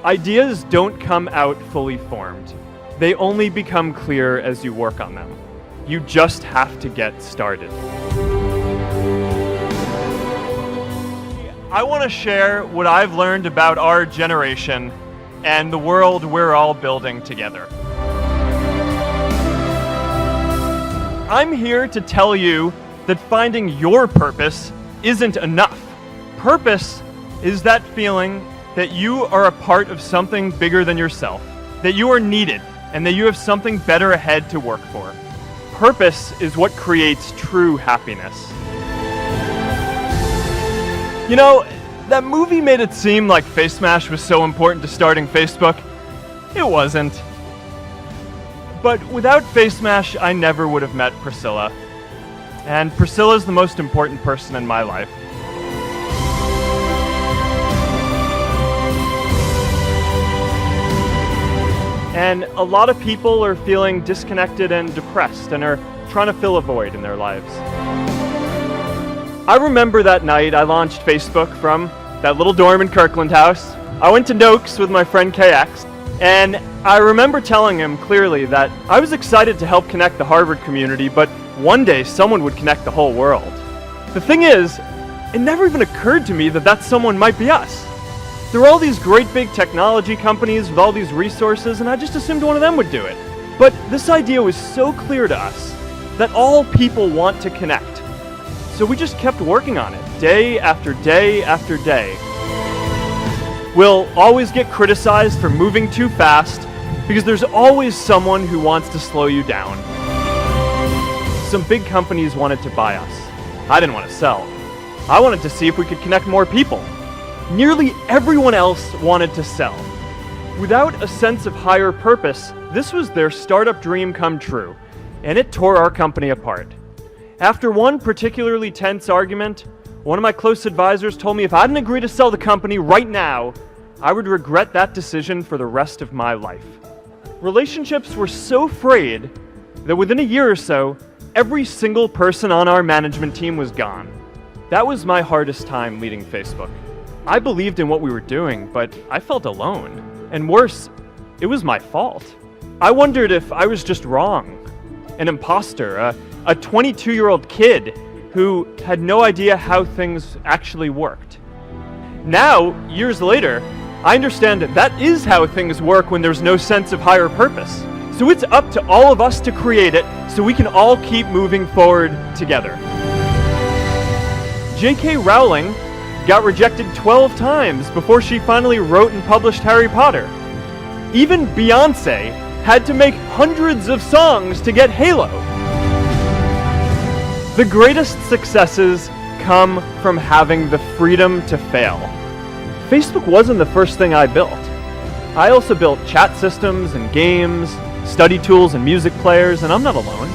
Ideas don't come out fully formed. They only become clear as you work on them. You just have to get started. I want to share what I've learned about our generation and the world we're all building together. I'm here to tell you that finding your purpose isn't enough. Purpose is that feeling that you are a part of something bigger than yourself, that you are needed, and that you have something better ahead to work for. Purpose is what creates true happiness. You know, that movie made it seem like Face Smash was so important to starting Facebook. It wasn't. But without Face Smash, I never would have met Priscilla. And Priscilla's the most important person in my life. And a lot of people are feeling disconnected and depressed and are trying to fill a void in their lives. I remember that night I launched Facebook from that little dorm in Kirkland House. I went to Noakes with my friend KX, and I remember telling him clearly that I was excited to help connect the Harvard community, but one day someone would connect the whole world. The thing is, it never even occurred to me that that someone might be us. There were all these great big technology companies with all these resources, and I just assumed one of them would do it. But this idea was so clear to us that all people want to connect. So we just kept working on it, day after day after day. We'll always get criticized for moving too fast because there's always someone who wants to slow you down. Some big companies wanted to buy us. I didn't want to sell. I wanted to see if we could connect more people. Nearly everyone else wanted to sell. Without a sense of higher purpose, this was their startup dream come true, and it tore our company apart. After one particularly tense argument, one of my close advisors told me if I didn't agree to sell the company right now, I would regret that decision for the rest of my life. Relationships were so frayed that within a year or so, every single person on our management team was gone. That was my hardest time leading Facebook. I believed in what we were doing, but I felt alone. And worse, it was my fault. I wondered if I was just wrong, an imposter, a 22-year-old kid who had no idea how things actually worked. Now, years later, I understand that is how things work when there's no sense of higher purpose. So it's up to all of us to create it so we can all keep moving forward together. J.K. Rowling got rejected 12 times before she finally wrote and published Harry Potter. Even Beyoncé had to make hundreds of songs to get Halo. The greatest successes come from having the freedom to fail. Facebook wasn't the first thing I built. I also built chat systems and games, study tools and music players, and I'm not alone.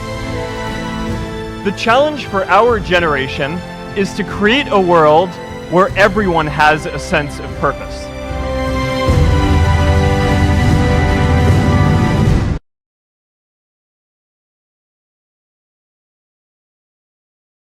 The challenge for our generation is to create a world where everyone has a sense of purpose.